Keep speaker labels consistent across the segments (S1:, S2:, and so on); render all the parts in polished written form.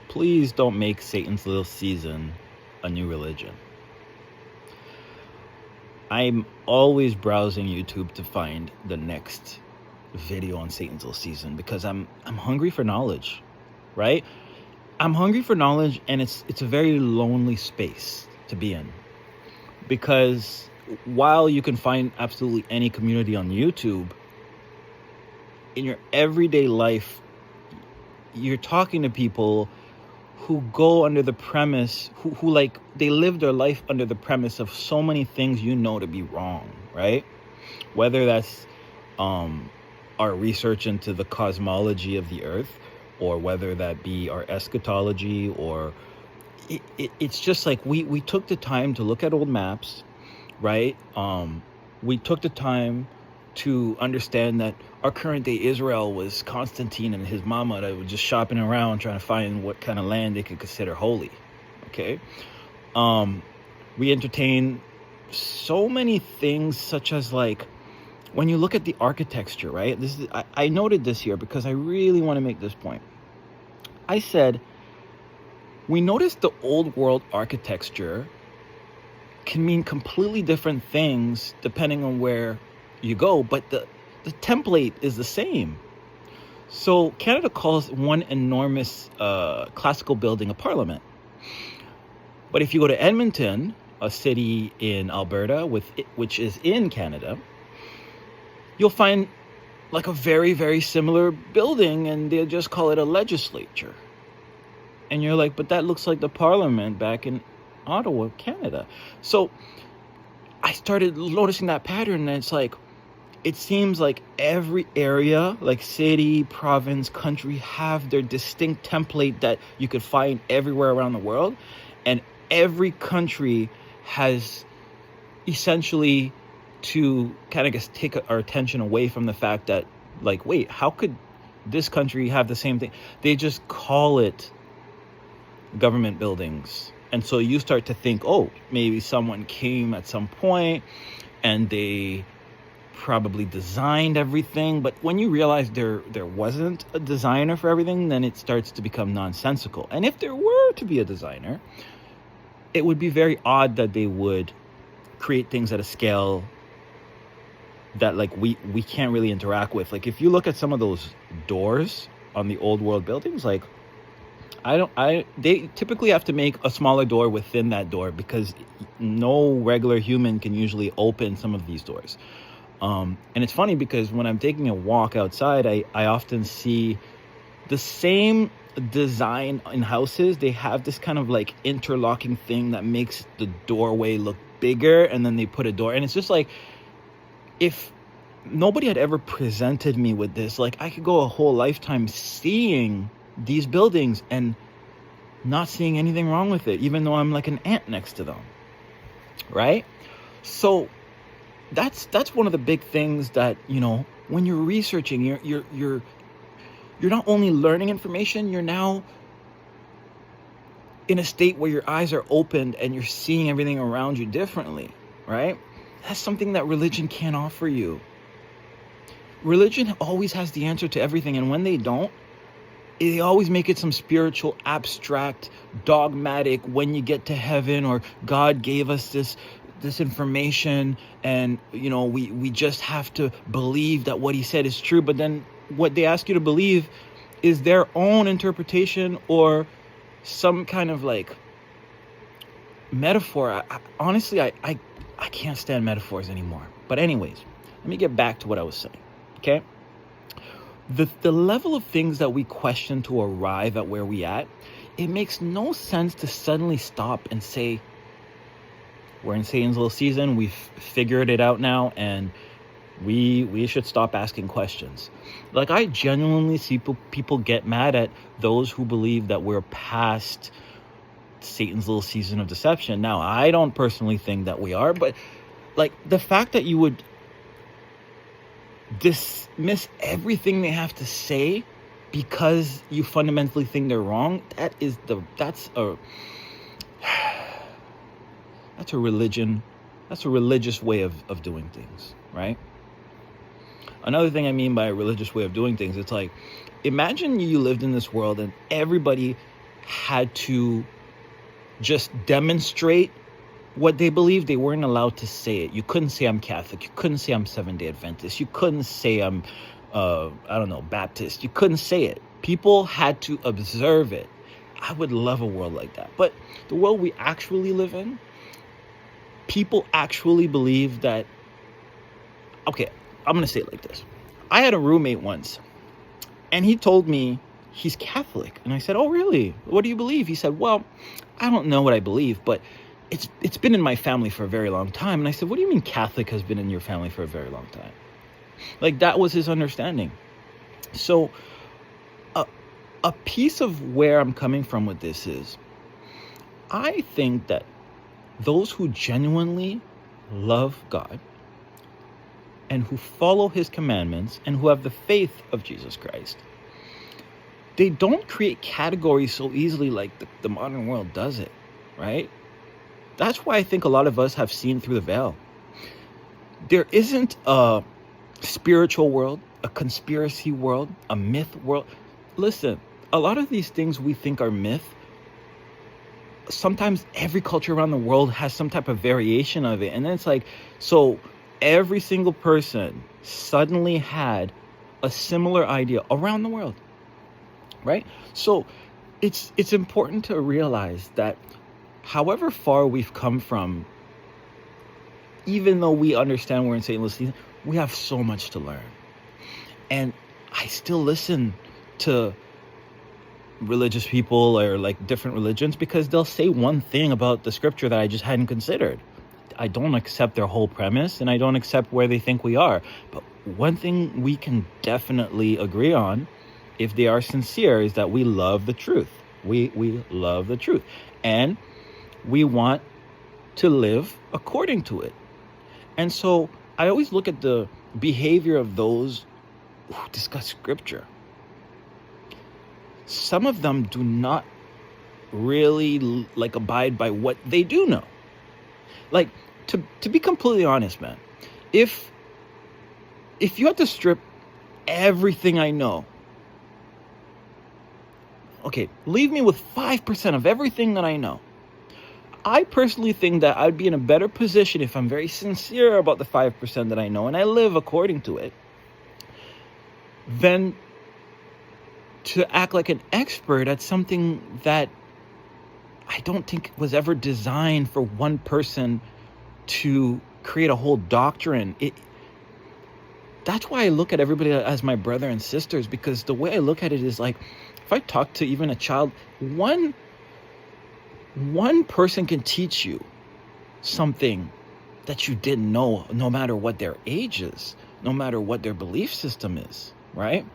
S1: please don't make Satan's Little Season a new religion. I'm always browsing YouTube to find the next video on Satan's Little Season because I'm hungry for knowledge, right? I'm hungry for knowledge, and it's a very lonely space to be in, because while you can find absolutely any community on YouTube, in your everyday life, you're talking to people who go under the premise, who like, they live their life under the premise of so many things you know to be wrong, right? Whether that's our research into the cosmology of the earth, or whether that be our eschatology, or it's just like we took the time to look at old maps, right? We took the time to understand that our current day Israel was Constantine and his mama that were just shopping around trying to find what kind of land they could consider holy. Okay. We entertain so many things, such as, like, when you look at the architecture, right? I noted this here because I really want to make this point. I said, we noticed the old world architecture can mean completely different things depending on where you go, but the template is the same. So Canada calls one enormous classical building a parliament. But if you go to Edmonton, a city in Alberta, which is in Canada, you'll find like a very, very similar building, and they'll just call it a legislature. And you're like, but that looks like the parliament back in Ottawa, Canada. So I started noticing that pattern, and it's like, it seems like every area, like city, province, country, have their distinct template that you could find everywhere around the world. And every country has essentially to kind of just take our attention away from the fact that, like, wait, how could this country have the same thing? They just call it government buildings. And so you start to think, oh, maybe someone came at some point and they probably designed everything. But when you realize there wasn't a designer for everything, then it starts to become nonsensical. And if there were to be a designer, it would be very odd that they would create things at a scale that, like, we can't really interact with. Like, if you look at some of those doors on the old world buildings, like, they typically have to make a smaller door within that door because no regular human can usually open some of these doors. And it's funny because when I'm taking a walk outside, I often see the same design in houses. They have this kind of like interlocking thing that makes the doorway look bigger, and then they put a door. And it's just like, if nobody had ever presented me with this, like, I could go a whole lifetime seeing these buildings and not seeing anything wrong with it, even though I'm like an ant next to them, right? So that's one of the big things that, you know, when you're researching, you're not only learning information, you're now in a state where your eyes are opened and you're seeing everything around you differently, right? That's something that religion can't offer you. Religion always has the answer to everything, and when they don't, they always make it some spiritual, abstract, dogmatic, when you get to heaven, or God gave us this information, and, you know, we just have to believe that what he said is true. But then what they ask you to believe is their own interpretation or some kind of like metaphor. Honestly, I can't stand metaphors anymore. But anyways, let me get back to what I was saying, okay? The level of things that we question to arrive at where we at, it makes no sense to suddenly stop and say, we're in Satan's Little Season, we've figured it out now, and we should stop asking questions. Like, I genuinely see people get mad at those who believe that we're past Satan's Little Season of deception. Now, I don't personally think that we are, but, like, the fact that you would dismiss everything they have to say because you fundamentally think they're wrong, that's a religious way of doing things, right? Another thing I mean by a religious way of doing things, it's like, imagine you lived in this world and everybody had to just demonstrate what they believed. They weren't allowed to say it. You couldn't say I'm Catholic. You couldn't say I'm Seventh-day Adventist. You couldn't say I'm, Baptist. You couldn't say it. People had to observe it. I would love a world like that. But the world we actually live in, people actually believe that, okay, I'm going to say it like this. I had a roommate once, and he told me he's Catholic. And I said, oh, really? What do you believe? He said, well, I don't know what I believe, but it's been in my family for a very long time. And I said, what do you mean Catholic has been in your family for a very long time? Like, that was his understanding. So a piece of where I'm coming from with this is, I think that those who genuinely love God and who follow his commandments and who have the faith of Jesus Christ, they don't create categories so easily like the modern world does it, right? That's why I think a lot of us have seen through the veil. There isn't a spiritual world, a conspiracy world, a myth world. Listen, a lot of these things we think are myth, sometimes every culture around the world has some type of variation of it. And then it's like, so every single person suddenly had a similar idea around the world, right? So it's important to realize that however far we've come from, even though we understand we're in St. Louis season, we have so much to learn. And I still listen to religious people or like different religions because they'll say one thing about the scripture that I just hadn't considered. I don't accept their whole premise, and I don't accept where they think we are. But one thing we can definitely agree on, if they are sincere, is that we love the truth. We love the truth. And we want to live according to it. And so I always look at the behavior of those who discuss scripture. Some of them do not really like abide by what they do know. Like, to be completely honest, man, if you had to strip everything I know, okay, leave me with 5% of everything that I know, I personally think that I'd be in a better position if I'm very sincere about the 5% that I know and I live according to it, than to act like an expert at something that I don't think was ever designed for one person to create a whole doctrine. That's why I look at everybody as my brother and sisters, because the way I look at it is like, if I talk to even a child, one person can teach you something that you didn't know, no matter what their age is, no matter what their belief system is, right?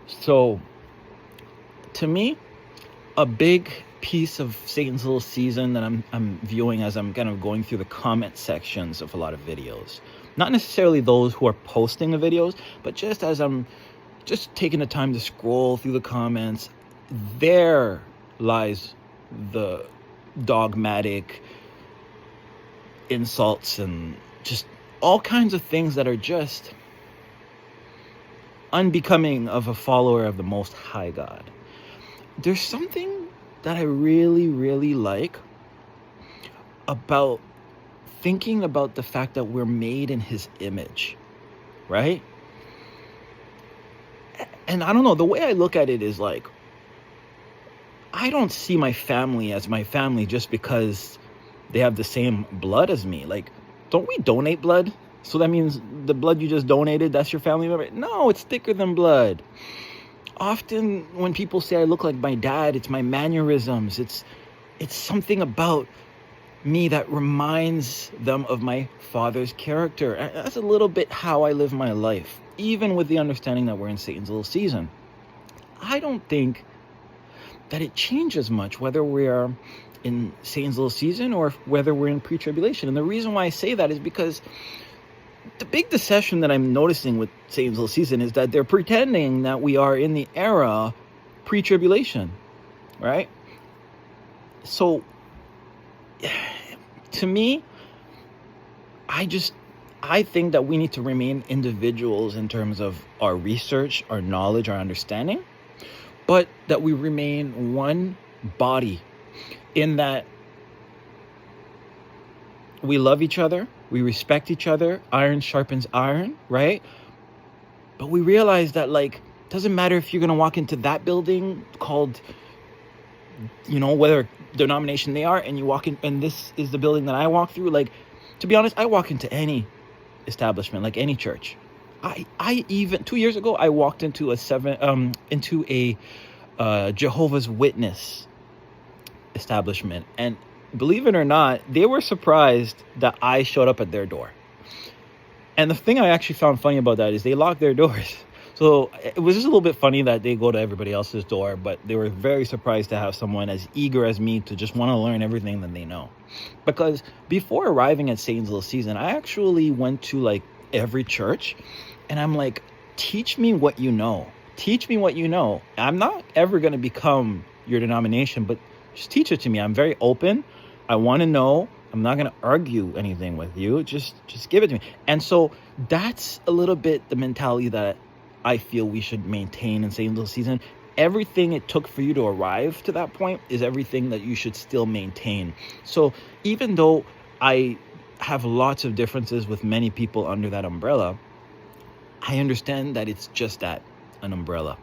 S1: So, to me, a big piece of Satan's Little Season that I'm viewing as I'm kind of going through the comment sections of a lot of videos, not necessarily those who are posting the videos, but just as I'm just taking the time to scroll through the comments, there lies the dogmatic insults and just all kinds of things that are just unbecoming of a follower of the Most High God. There's something that I really, really like about thinking about the fact that we're made in his image, right? And I don't know, the way I look at it is like, I don't see my family as my family just because they have the same blood as me. Like, don't we donate blood? So that means the blood you just donated, that's your family member? No, it's thicker than blood. Often when people say I look like my dad, it's my mannerisms. It's something about me that reminds them of my father's character. And that's a little bit how I live my life, even with the understanding that we're in Satan's Little Season. I don't think that it changes much whether we are in Satan's Little Season or whether we're in pre-tribulation. And the reason why I say that is because the big deception that I'm noticing with Satan's Little Season is that they're pretending that we are in the era pre-tribulation, right? So, to me, I think that we need to remain individuals in terms of our research, our knowledge, our understanding, but that we remain one body, in that we love each other, we respect each other, iron sharpens iron, right? But we realize that, like, doesn't matter if you're going to walk into that building called, whether denomination they are, and you walk in, and this is the building that I walk through. Like, to be honest, I walk into any establishment, like any church. I even 2 years ago, I walked into a Jehovah's Witness establishment, and believe it or not, they were surprised that I showed up at their door. And the thing I actually found funny about that is they locked their doors. So it was just a little bit funny that they go to everybody else's door, but they were very surprised to have someone as eager as me to just want to learn everything that they know. Because before arriving at Satan's Little Season, I actually went to like every church, and I'm like, teach me what you know. Teach me what you know. I'm not ever going to become your denomination, but just teach it to me. I'm very open. I want to know. I'm not going to argue anything with you. Just give it to me. And so that's a little bit the mentality that I feel we should maintain in Satan's Little Season. Everything it took for you to arrive to that point is everything that you should still maintain. So even though I have lots of differences with many people under that umbrella, I understand that it's just that, an umbrella.